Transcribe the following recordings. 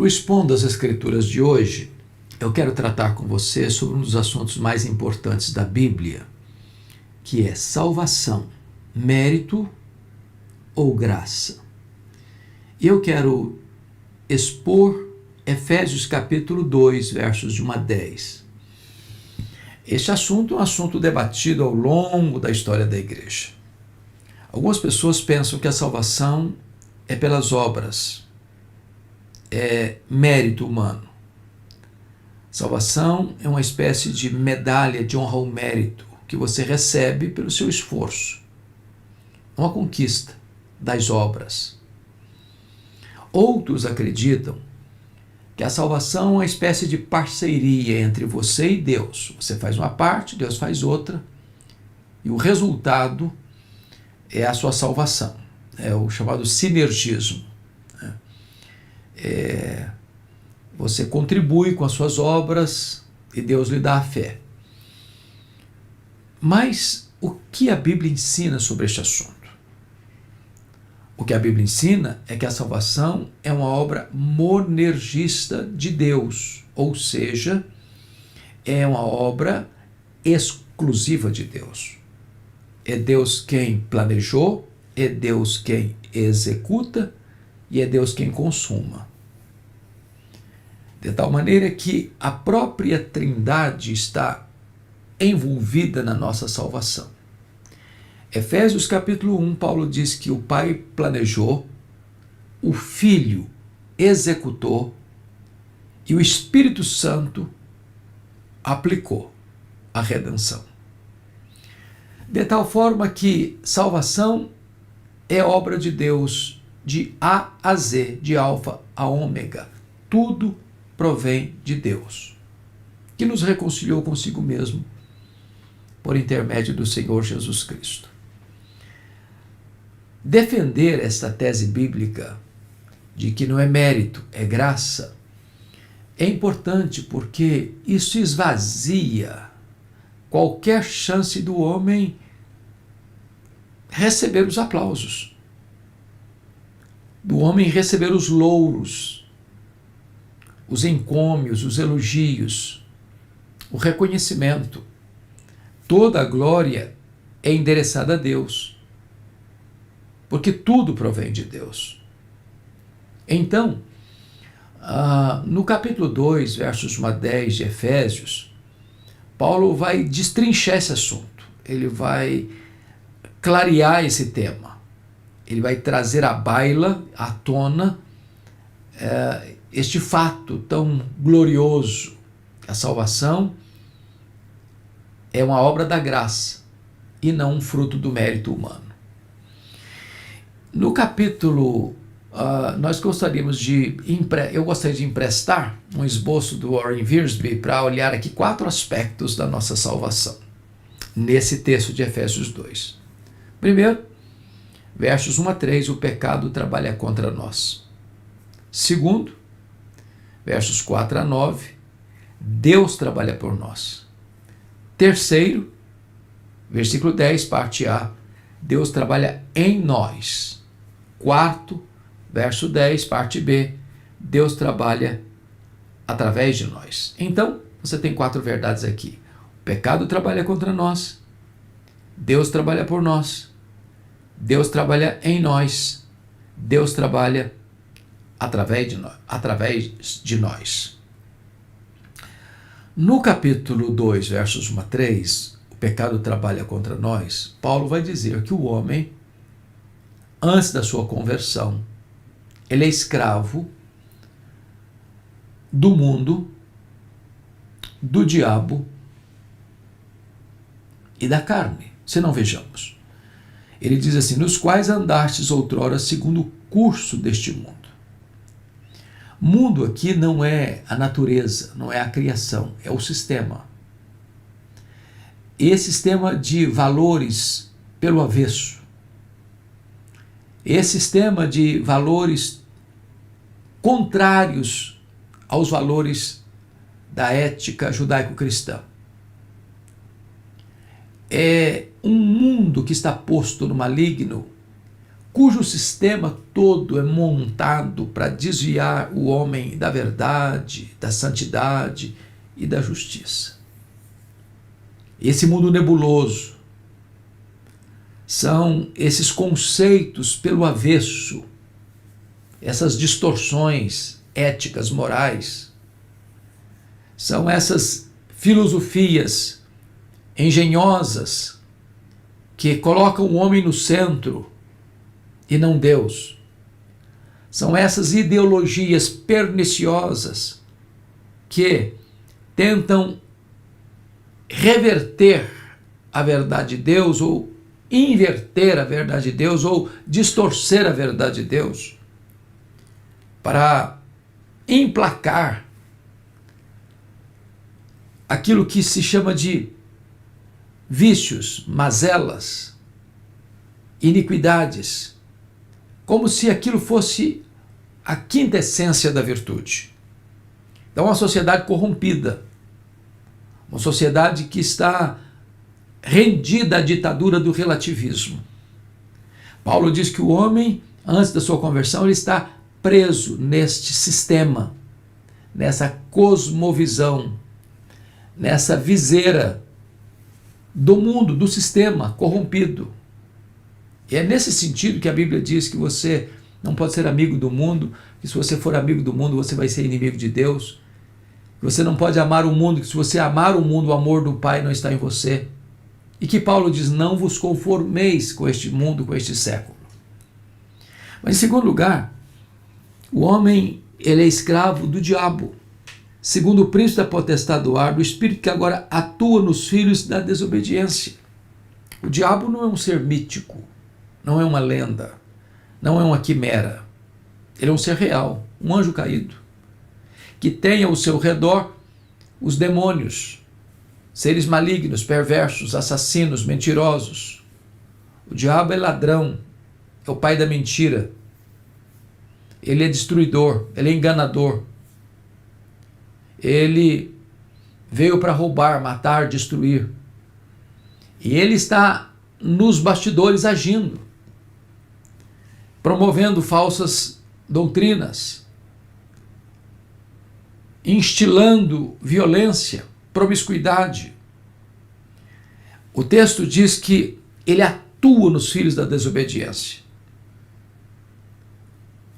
No Expondo as Escrituras de hoje, eu quero tratar com você sobre um dos assuntos mais importantes da Bíblia, que é salvação, mérito ou graça. E eu quero expor Efésios capítulo 2, versos de 1 a 10. Este assunto é um assunto debatido ao longo da história da igreja. Algumas pessoas pensam que a salvação é pelas obras, é mérito humano. Salvação é uma espécie de medalha de honra ao mérito que você recebe pelo seu esforço. É uma conquista das obras. Outros acreditam que a salvação é uma espécie de parceria entre você e Deus. Você faz uma parte, Deus faz outra, e o resultado é a sua salvação. É o chamado sinergismo. Você contribui com as suas obras e Deus lhe dá a fé. Mas o que a Bíblia ensina sobre este assunto? O que a Bíblia ensina é que a salvação é uma obra monergista de Deus, ou seja, é uma obra exclusiva de Deus. É Deus quem planejou, é Deus quem executa e é Deus quem consuma. De tal maneira que a própria Trindade está envolvida na nossa salvação. Efésios capítulo 1, Paulo diz que o Pai planejou, o Filho executou e o Espírito Santo aplicou a redenção. De tal forma que salvação é obra de Deus de A a Z, de alfa a ômega. Tudo provém de Deus, que nos reconciliou consigo mesmo por intermédio do Senhor Jesus Cristo. Defender esta tese bíblica de que não é mérito, é graça, é importante porque isso esvazia qualquer chance do homem receber os aplausos, do homem receber os louros, os encômios, os elogios, o reconhecimento. Toda a glória é endereçada a Deus, porque tudo provém de Deus. Então, no capítulo 2, versos 1 a 10 de Efésios, Paulo vai destrinchar esse assunto, ele vai clarear esse tema, ele vai trazer à baila, à tona, este fato tão glorioso. A salvação é uma obra da graça e não um fruto do mérito humano. No capítulo, eu gostaria de emprestar um esboço do Warren Wiersbe para olhar aqui 4 aspectos da nossa salvação, nesse texto de Efésios 2. Primeiro, versos 1 a 3, o pecado trabalha contra nós. Segundo, versos 4 a 9, Deus trabalha por nós. Terceiro, versículo 10, parte A, Deus trabalha em nós. Quarto, verso 10, parte B, Deus trabalha através de nós. Então, você tem 4 verdades aqui. O pecado trabalha contra nós, Deus trabalha por nós, Deus trabalha em nós, Deus trabalha através de nós. No capítulo 2, versos 1 a 3, o pecado trabalha contra nós, Paulo vai dizer que o homem, antes da sua conversão, ele é escravo do mundo, do diabo e da carne. Se não, vejamos. Ele diz assim: nos quais andastes outrora segundo o curso deste mundo. Mundo aqui não é a natureza, não é a criação, é o sistema. Esse sistema de valores pelo avesso. Esse sistema de valores contrários aos valores da ética judaico-cristã. É um mundo que está posto no maligno, cujo sistema todo é montado para desviar o homem da verdade, da santidade e da justiça. Esse mundo nebuloso são esses conceitos pelo avesso, essas distorções éticas, morais, são essas filosofias engenhosas que colocam o homem no centro e não Deus. São essas ideologias perniciosas que tentam reverter a verdade de Deus, ou inverter a verdade de Deus, ou distorcer a verdade de Deus, para emplacar aquilo que se chama de vícios, mazelas, iniquidades, como se aquilo fosse a quinta essência da virtude. Então, uma sociedade corrompida, uma sociedade que está rendida à ditadura do relativismo. Paulo diz que o homem, antes da sua conversão, ele está preso neste sistema, nessa cosmovisão, nessa viseira do mundo, do sistema corrompido. E é nesse sentido que a Bíblia diz que você não pode ser amigo do mundo, que se você for amigo do mundo, você vai ser inimigo de Deus. Que você não pode amar o mundo, que se você amar o mundo, o amor do Pai não está em você. E que Paulo diz, não vos conformeis com este mundo, com este século. Mas em segundo lugar, o homem, ele é escravo do diabo, segundo o príncipe da potestade do ar, do espírito que agora atua nos filhos da desobediência. O diabo não é um ser mítico, não é uma lenda, não é uma quimera. Ele é um ser real, um anjo caído, que tem ao seu redor os demônios, seres malignos, perversos, assassinos, mentirosos. O diabo é ladrão, é o pai da mentira. Ele é destruidor, ele é enganador. Ele veio para roubar, matar, destruir. E ele está nos bastidores agindo, promovendo falsas doutrinas, instilando violência, promiscuidade. O texto diz que ele atua nos filhos da desobediência.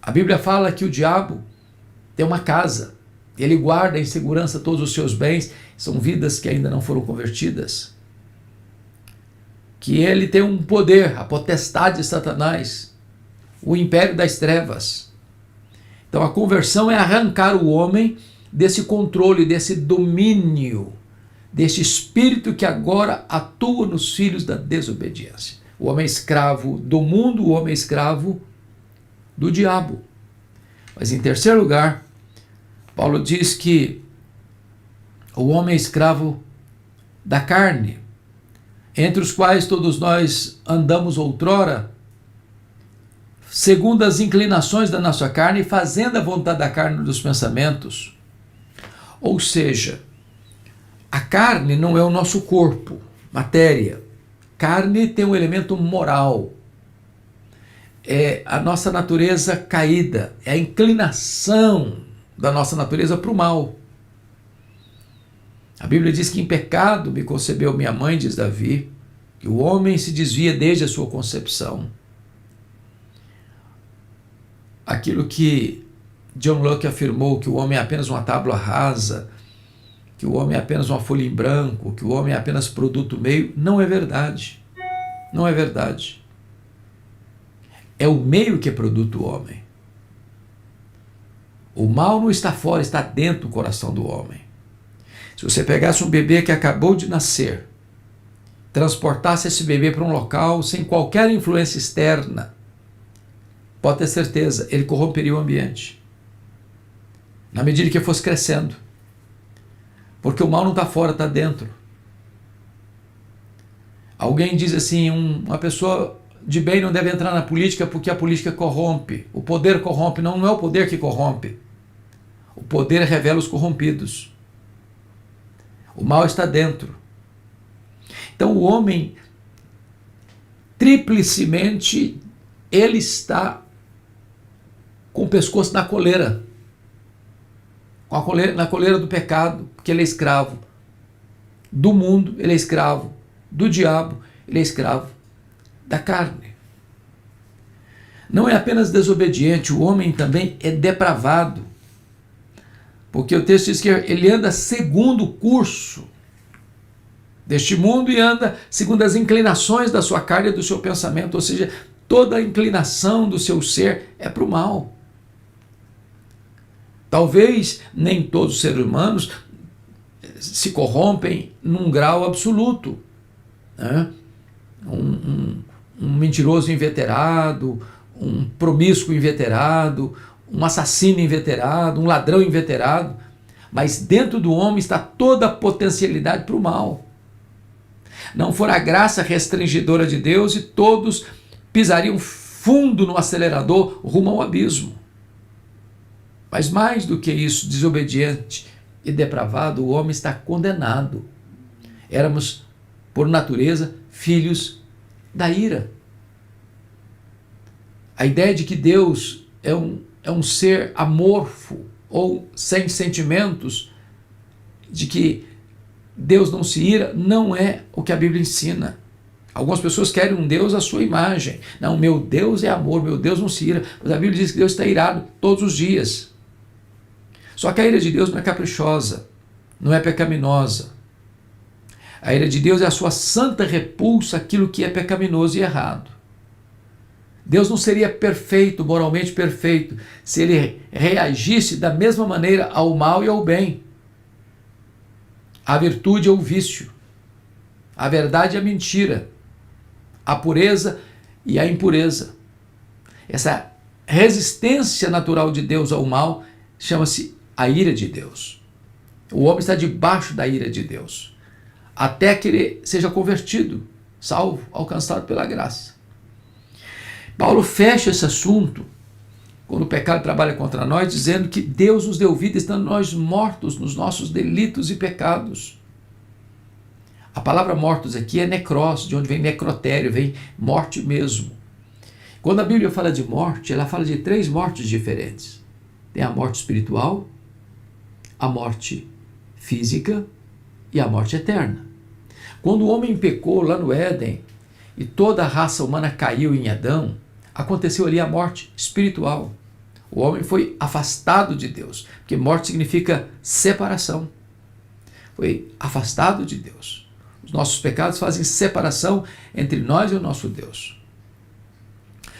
A Bíblia fala que o diabo tem uma casa, ele guarda em segurança todos os seus bens, são vidas que ainda não foram convertidas. Que ele tem um poder, a potestade de Satanás, o império das trevas. Então a conversão é arrancar o homem desse controle, desse domínio, desse espírito que agora atua nos filhos da desobediência. O homem é escravo do mundo, o homem é escravo do diabo. Mas em terceiro lugar, Paulo diz que o homem é escravo da carne, entre os quais todos nós andamos outrora, segundo as inclinações da nossa carne, fazendo a vontade da carne dos pensamentos. Ou seja, a carne não é o nosso corpo, matéria. Carne tem um elemento moral. É a nossa natureza caída, é a inclinação da nossa natureza para o mal. A Bíblia diz que em pecado me concebeu minha mãe, diz Davi, que o homem se desvia desde a sua concepção. Aquilo que John Locke afirmou, que o homem é apenas uma tábua rasa, que o homem é apenas uma folha em branco, que o homem é apenas produto meio, não é verdade. Não é verdade. É o meio que produto o homem. O mal não está fora, está dentro do coração do homem. Se você pegasse um bebê que acabou de nascer, transportasse esse bebê para um local sem qualquer influência externa, pode ter certeza, ele corromperia o ambiente. Na medida que fosse crescendo. Porque o mal não está fora, está dentro. Alguém diz assim, uma pessoa de bem não deve entrar na política porque a política corrompe. O poder corrompe. Não, não é o poder que corrompe. O poder revela os corrompidos. O mal está dentro. Então o homem triplicemente ele está com o pescoço na coleira, na coleira do pecado, porque ele é escravo do mundo, ele é escravo do diabo, ele é escravo da carne. Não é apenas desobediente, o homem também é depravado, porque o texto diz que ele anda segundo o curso deste mundo e anda segundo as inclinações da sua carne e do seu pensamento, ou seja, toda a inclinação do seu ser é para o mal. Talvez nem todos os seres humanos se corrompem num grau absoluto, né? Um mentiroso inveterado, um promíscuo inveterado, um assassino inveterado, um ladrão inveterado, mas dentro do homem está toda a potencialidade para o mal. Não for a graça restringidora de Deus e todos pisariam fundo no acelerador rumo ao abismo. Mas mais do que isso, desobediente e depravado, o homem está condenado. Éramos, por natureza, filhos da ira. A ideia de que Deus é um ser amorfo ou sem sentimentos, de que Deus não se ira, não é o que a Bíblia ensina. Algumas pessoas querem um Deus à sua imagem. Não, meu Deus é amor, meu Deus não se ira. Mas a Bíblia diz que Deus está irado todos os dias. Só que a ira de Deus não é caprichosa, não é pecaminosa. A ira de Deus é a sua santa repulsa àquilo que é pecaminoso e errado. Deus não seria perfeito, moralmente perfeito, se ele reagisse da mesma maneira ao mal e ao bem, à virtude e ao vício, à verdade e à mentira, à pureza e à impureza. Essa resistência natural de Deus ao mal chama-se a ira de Deus. O homem está debaixo da ira de Deus, até que ele seja convertido, salvo, alcançado pela graça. Paulo fecha esse assunto, quando o pecado trabalha contra nós, dizendo que Deus nos deu vida estando nós mortos nos nossos delitos e pecados. A palavra mortos aqui é necros, de onde vem necrotério, vem morte mesmo. Quando a Bíblia fala de morte, ela fala de 3 mortes diferentes. Tem a morte espiritual, a morte física e a morte eterna. Quando o homem pecou lá no Éden e toda a raça humana caiu em Adão, aconteceu ali a morte espiritual. O homem foi afastado de Deus, porque morte significa separação. Foi afastado de Deus. Os nossos pecados fazem separação entre nós e o nosso Deus.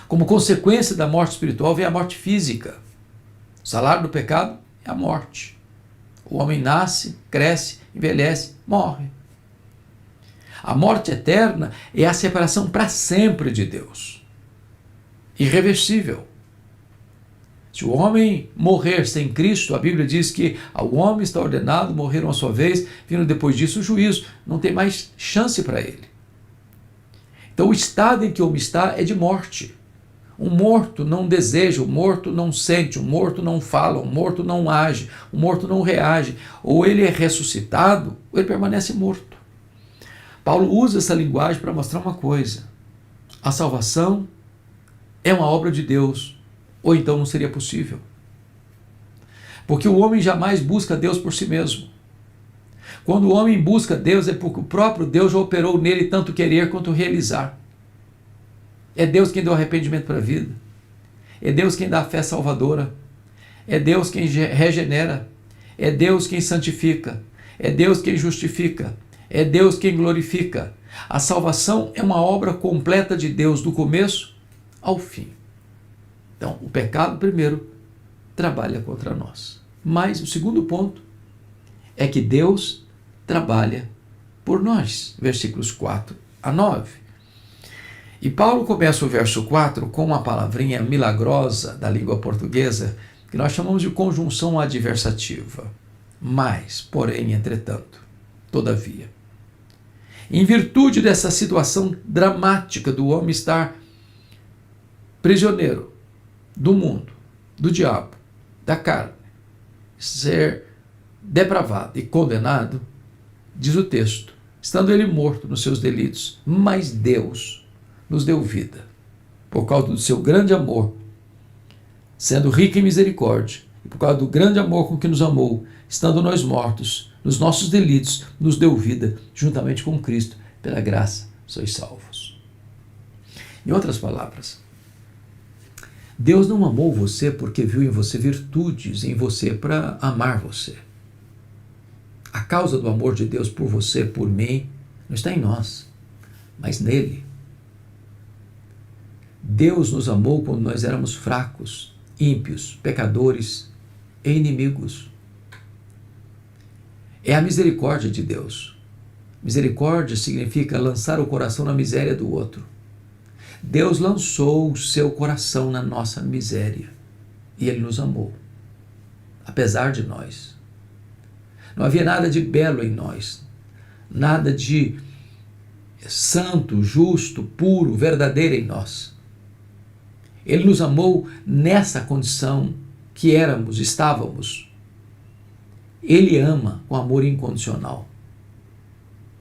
Como consequência da morte espiritual vem a morte física. O salário do pecado é a morte. O homem nasce, cresce, envelhece, morre. A morte eterna é a separação para sempre de Deus. Irreversível. Se o homem morrer sem Cristo, a Bíblia diz que ao homem está ordenado morrer uma só vez, vindo depois disso o juízo. Não tem mais chance para ele. Então o estado em que o homem está é de morte. Um morto não deseja, um morto não sente, um morto não fala, um morto não age, um morto não reage. Ou ele é ressuscitado, ou ele permanece morto. Paulo usa essa linguagem para mostrar uma coisa. A salvação é uma obra de Deus, ou então não seria possível. Porque o homem jamais busca Deus por si mesmo. Quando o homem busca Deus é porque o próprio Deus já operou nele tanto querer quanto realizar. É Deus quem deu arrependimento para a vida. É Deus quem dá a fé salvadora. É Deus quem regenera. É Deus quem santifica. É Deus quem justifica. É Deus quem glorifica. A salvação é uma obra completa de Deus do começo ao fim. Então, o pecado primeiro trabalha contra nós. Mas o segundo ponto é que Deus trabalha por nós. Versículos 4 a 9. E Paulo começa o verso 4 com uma palavrinha milagrosa da língua portuguesa que nós chamamos de conjunção adversativa. Mas, porém, entretanto, todavia. Em virtude dessa situação dramática do homem estar prisioneiro do mundo, do diabo, da carne, ser depravado e condenado, diz o texto, estando ele morto nos seus delitos, mas Deus nos deu vida. por causa do seu grande amor, sendo rico em misericórdia, e por causa do grande amor com que nos amou, estando nós mortos, nos nossos delitos, nos deu vida, juntamente com Cristo, pela graça sois salvos. Em outras palavras, Deus não amou você porque viu em você virtudes em você para amar você. A causa do amor de Deus por você, por mim, não está em nós, mas nele. Deus nos amou quando nós éramos fracos, ímpios, pecadores e inimigos. É a misericórdia de Deus. Misericórdia significa lançar o coração na miséria do outro. Deus lançou o seu coração na nossa miséria e Ele nos amou, apesar de nós. Não havia nada de belo em nós, nada de santo, justo, puro, verdadeiro em nós. Ele nos amou nessa condição que estávamos. Ele ama com amor incondicional.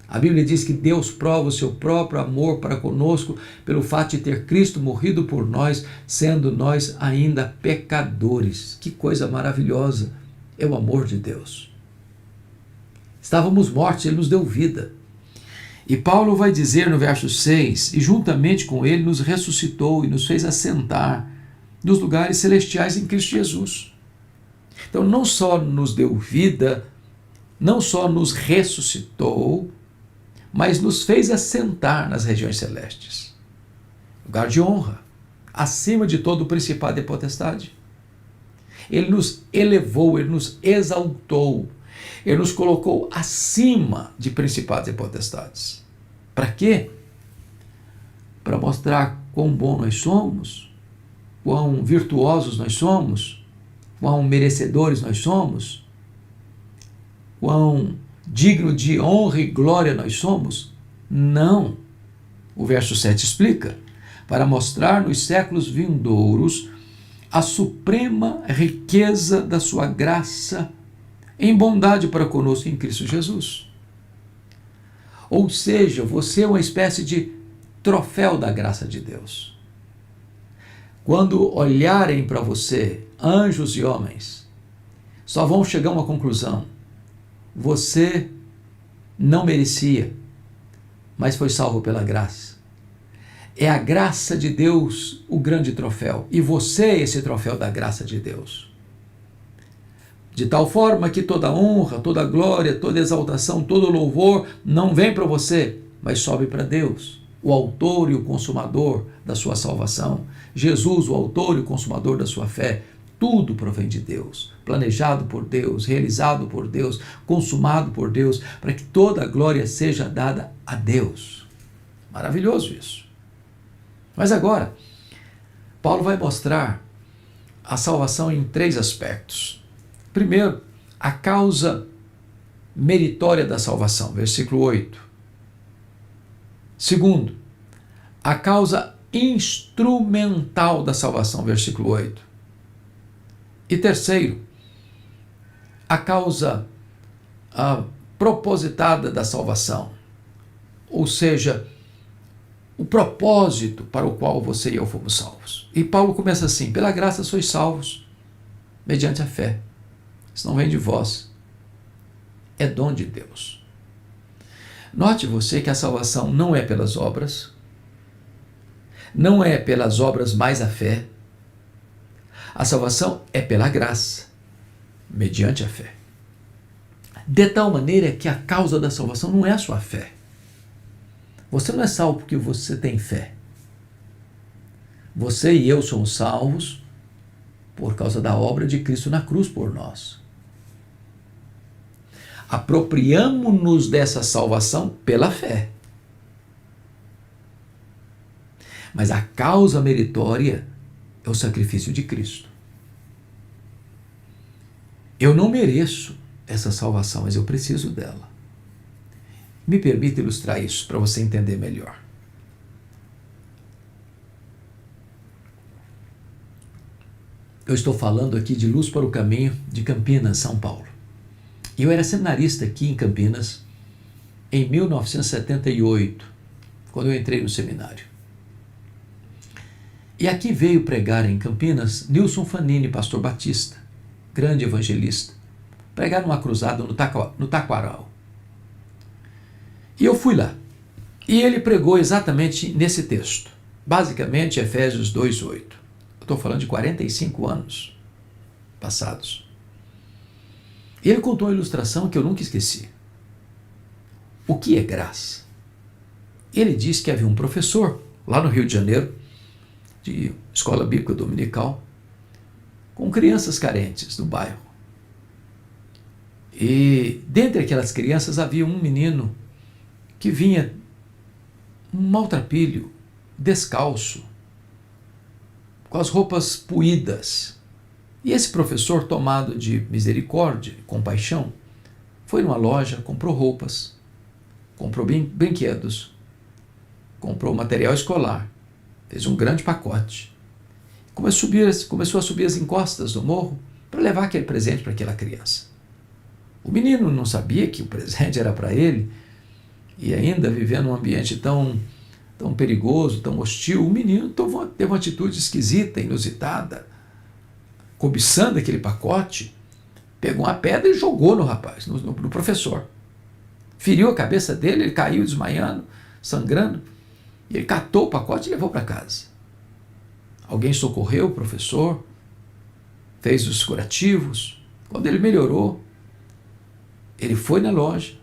A Bíblia diz que Deus prova o seu próprio amor para conosco pelo fato de ter Cristo morrido por nós, sendo nós ainda pecadores. Que coisa maravilhosa é o amor de Deus. Estávamos mortos, Ele nos deu vida. E Paulo vai dizer no verso 6, e juntamente com Ele nos ressuscitou e nos fez assentar nos lugares celestiais em Cristo Jesus. Então não só nos deu vida, não só nos ressuscitou, mas nos fez assentar nas regiões celestes. Lugar de honra, acima de todo o principado e potestade. Ele nos elevou, Ele nos exaltou, Ele nos colocou acima de principados e potestades. Para quê? Para mostrar quão bom nós somos, quão virtuosos nós somos, quão merecedores nós somos, quão digno de honra e glória nós somos? Não. O verso 7 explica: para mostrar nos séculos vindouros a suprema riqueza da sua graça em bondade para conosco em Cristo Jesus. Ou seja, você é uma espécie de troféu da graça de Deus. Quando olharem para você, anjos e homens, só vão chegar a uma conclusão: você não merecia, mas foi salvo pela graça. É a graça de Deus o grande troféu, e você é esse troféu da graça de Deus. De tal forma que toda honra, toda glória, toda exaltação, todo louvor não vem para você, mas sobe para Deus, o autor e o consumador da sua salvação. Jesus, o autor e o consumador da sua fé. Tudo provém de Deus, planejado por Deus, realizado por Deus, consumado por Deus, para que toda a glória seja dada a Deus. Maravilhoso isso. Mas agora, Paulo vai mostrar a salvação em 3 aspectos. Primeiro, a causa meritória da salvação, versículo 8. Segundo, a causa instrumental da salvação, versículo 8. E terceiro, a causa propositada da salvação, ou seja, o propósito para o qual você e eu fomos salvos. E Paulo começa assim: pela graça sois salvos, mediante a fé. Isso não vem de vós, é dom de Deus. Note você que a salvação não é pelas obras, não é pelas obras mais a fé. A salvação é pela graça, mediante a fé. De tal maneira que a causa da salvação não é a sua fé. Você não é salvo porque você tem fé. Você e eu somos salvos por causa da obra de Cristo na cruz por nós. Apropriamo-nos dessa salvação pela fé. Mas a causa meritória é o sacrifício de Cristo. Eu não mereço essa salvação, mas eu preciso dela. Me permita ilustrar isso para você entender melhor. Eu estou falando aqui de Luz para o Caminho de Campinas, São Paulo. Eu era seminarista aqui em Campinas em 1978, quando eu entrei no seminário. E aqui veio pregar em Campinas Nilson Fanini, pastor batista, grande evangelista. Pregar numa cruzada no Taquaral. E eu fui lá. E ele pregou exatamente nesse texto. Basicamente, Efésios 2:8. Eu estou falando de 45 anos passados. E ele contou uma ilustração que eu nunca esqueci. O que é graça? Ele disse que havia um professor lá no Rio de Janeiro, de escola bíblica dominical, com crianças carentes do bairro. E dentre aquelas crianças havia um menino que vinha maltrapilho, descalço, com as roupas puídas. E esse professor, tomado de misericórdia, compaixão, foi numa loja, comprou roupas, comprou brinquedos, comprou material escolar, fez um grande pacote. Começou a subir as encostas do morro para levar aquele presente para aquela criança. O menino não sabia que o presente era para ele, e ainda vivendo num ambiente tão perigoso, tão hostil, o menino teve uma atitude esquisita, inusitada, cobiçando aquele pacote, pegou uma pedra e jogou no rapaz, no professor. Feriu a cabeça dele, ele caiu desmaiando, sangrando, e ele catou o pacote e levou para casa. Alguém socorreu o professor, fez os curativos. Quando ele melhorou, ele foi na loja,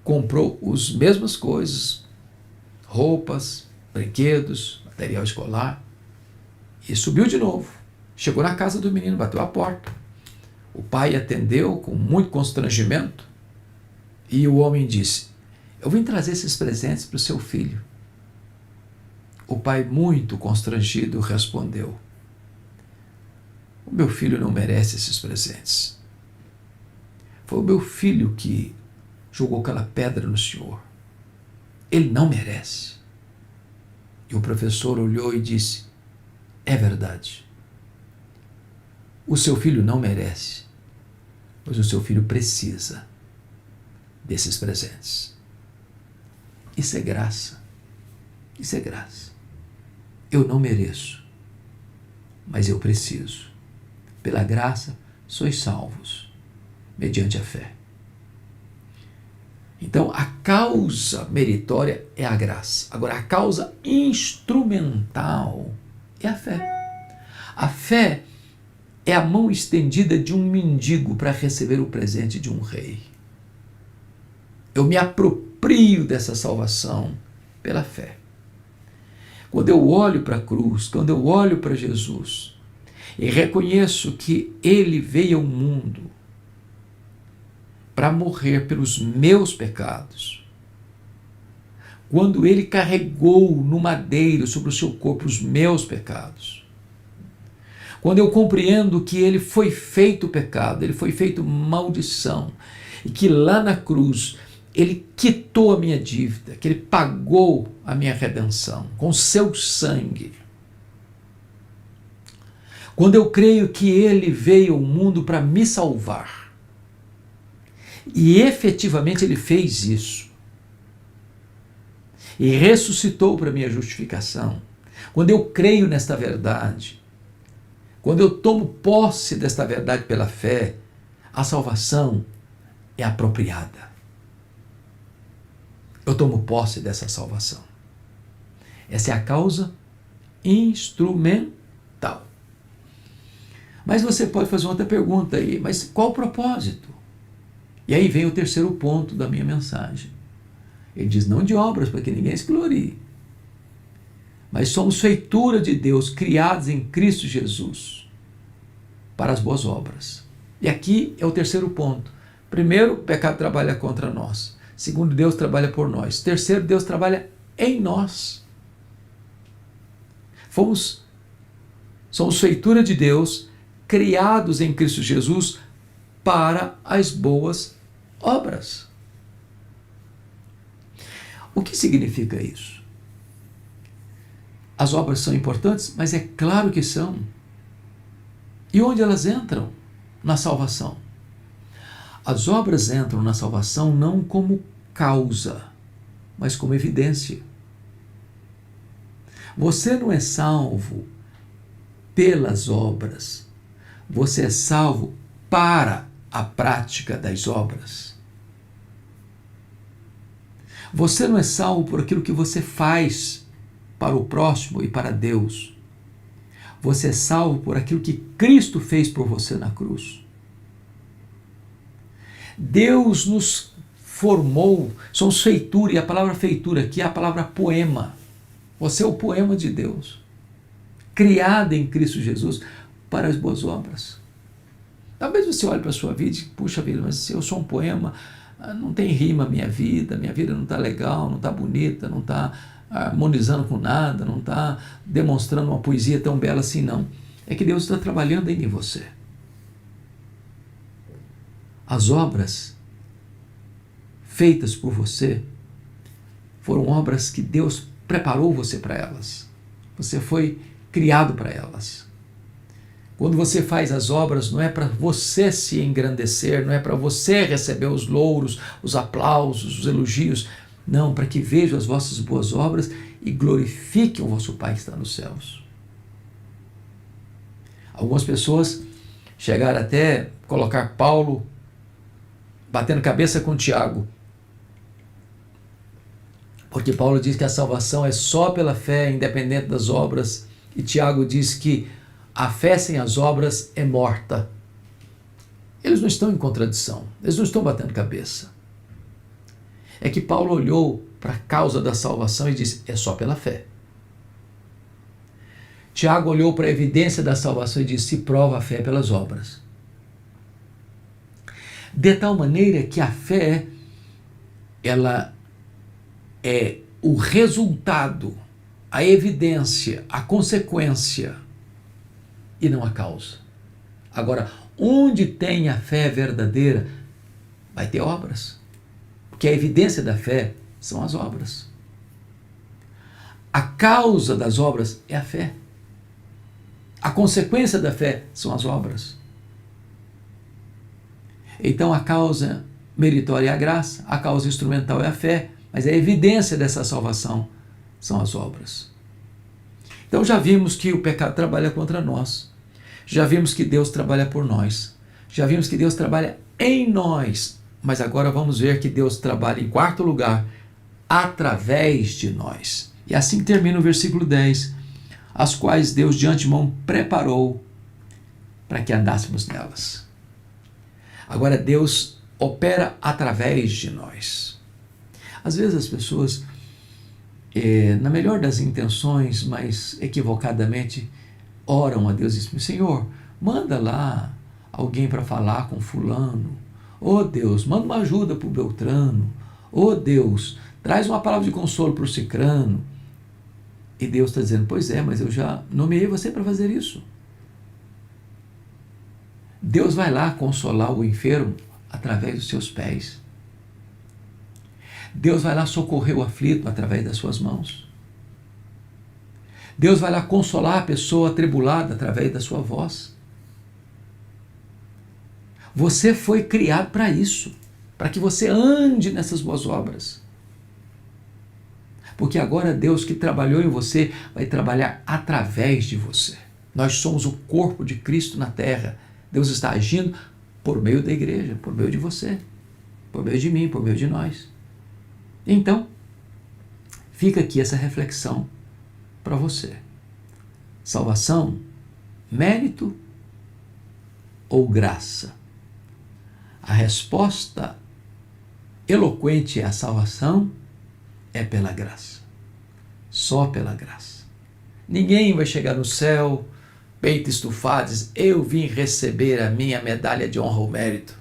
comprou as mesmas coisas, roupas, brinquedos, material escolar, e subiu de novo. Chegou na casa do menino, bateu a porta. O pai atendeu com muito constrangimento e o homem disse: eu vim trazer esses presentes para o seu filho. O pai, muito constrangido, respondeu: o meu filho não merece esses presentes. Foi o meu filho que jogou aquela pedra no senhor. Ele não merece. E o professor olhou e disse: é verdade. O seu filho não merece, mas o seu filho precisa desses presentes. Isso é graça. Isso é graça. Eu não mereço, mas eu preciso. Pela graça, sois salvos, mediante a fé. Então, a causa meritória é a graça. Agora, a causa instrumental é a fé. A fé é a mão estendida de um mendigo para receber o presente de um rei. Eu me aproprio dessa salvação pela fé. Quando eu olho para a cruz, quando eu olho para Jesus e reconheço que Ele veio ao mundo para morrer pelos meus pecados, quando Ele carregou no madeiro sobre o seu corpo os meus pecados, quando eu compreendo que Ele foi feito pecado, Ele foi feito maldição, e que lá na cruz Ele quitou a minha dívida, que Ele pagou a minha redenção com seu sangue. Quando eu creio que Ele veio ao mundo para me salvar, e efetivamente Ele fez isso, e ressuscitou para minha justificação, quando eu creio nesta verdade, quando eu tomo posse desta verdade pela fé, a salvação é apropriada. Eu tomo posse dessa salvação. Essa é a causa instrumental. Mas você pode fazer outra pergunta aí, mas qual o propósito? E aí vem o terceiro ponto da minha mensagem. Ele diz: não de obras, para que ninguém se glorie, mas somos feitura de Deus, criados em Cristo Jesus, para as boas obras. E aqui é o terceiro ponto. Primeiro, o pecado trabalha contra nós. Segundo, Deus trabalha por nós. Terceiro, Deus trabalha em nós. Somos feitura de Deus, criados em Cristo Jesus para as boas obras. O que significa isso? As obras são importantes, mas é claro que são. E onde elas entram? Na salvação. As obras entram na salvação não como causa, mas como evidência. Você não é salvo pelas obras, você é salvo para a prática das obras. Você não é salvo por aquilo que você faz para o próximo e para Deus. Você é salvo por aquilo que Cristo fez por você na cruz. Deus nos formou, somos feitura, e a palavra feitura aqui é a palavra poema. Você é o poema de Deus, criado em Cristo Jesus para as boas obras. Talvez você olhe para a sua vida e diga, puxa vida, mas se eu sou um poema, não tem rima a minha vida não está legal, não está bonita, não está harmonizando com nada, não está demonstrando uma poesia tão bela assim, não. É que Deus está trabalhando ainda em você. As obras feitas por você foram obras que Deus preparou você para elas. Você foi criado para elas. Quando você faz as obras, não é para você se engrandecer, não é para você receber os louros, os aplausos, os elogios. Não, para que vejam as vossas boas obras e glorifiquem o vosso Pai que está nos céus. Algumas pessoas chegaram até colocar Paulo batendo cabeça com Tiago. Porque Paulo diz que a salvação é só pela fé, independente das obras. E Tiago diz que a fé sem as obras é morta. Eles não estão em contradição, eles não estão batendo cabeça. É que Paulo olhou para a causa da salvação e disse, é só pela fé. Tiago olhou para a evidência da salvação e disse, se prova a fé pelas obras. De tal maneira que a fé, ela é o resultado, a evidência, a consequência e não a causa. Agora, onde tem a fé verdadeira, vai ter obras. Porque a evidência da fé são as obras. A causa das obras é a fé. A consequência da fé são as obras. Então a causa meritória é a graça, a causa instrumental é a fé, mas a evidência dessa salvação são as obras. Então já vimos que o pecado trabalha contra nós, já vimos que Deus trabalha por nós, já vimos que Deus trabalha em nós, mas agora vamos ver que Deus trabalha em quarto lugar, através de nós. E assim termina o versículo 10, as quais Deus de antemão preparou para que andássemos nelas. Agora Deus opera através de nós. Às vezes as pessoas, na melhor das intenções, mas equivocadamente, oram a Deus e dizem, Senhor, manda lá alguém para falar com fulano. Oh Deus, manda uma ajuda para o Beltrano. Oh Deus, traz uma palavra de consolo para o Cicrano. E Deus está dizendo, pois é, mas eu já nomeei você para fazer isso. Deus vai lá consolar o enfermo através dos seus pés. Deus vai lá socorrer o aflito através das suas mãos. Deus vai lá consolar a pessoa atribulada através da sua voz. Você foi criado para isso, para que você ande nessas boas obras. Porque agora Deus que trabalhou em você vai trabalhar através de você. Nós somos o corpo de Cristo na terra. Deus está agindo por meio da igreja, por meio de você, por meio de mim, por meio de nós. Então, fica aqui essa reflexão para você. Salvação, mérito ou graça? A resposta eloquente à salvação é pela graça. Só pela graça. Ninguém vai chegar no céu, peito estufado, diz, eu vim receber a minha medalha de honra ou mérito.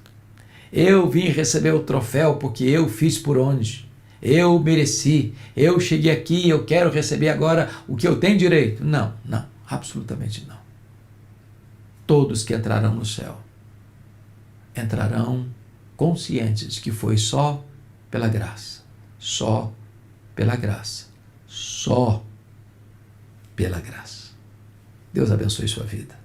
Eu vim receber o troféu porque eu fiz por onde. Eu mereci. Eu cheguei aqui, eu quero receber agora o que eu tenho direito. Não, não, absolutamente não. Todos que entrarão no céu entrarão conscientes que foi só pela graça. Só pela graça. Só pela graça. Deus abençoe sua vida.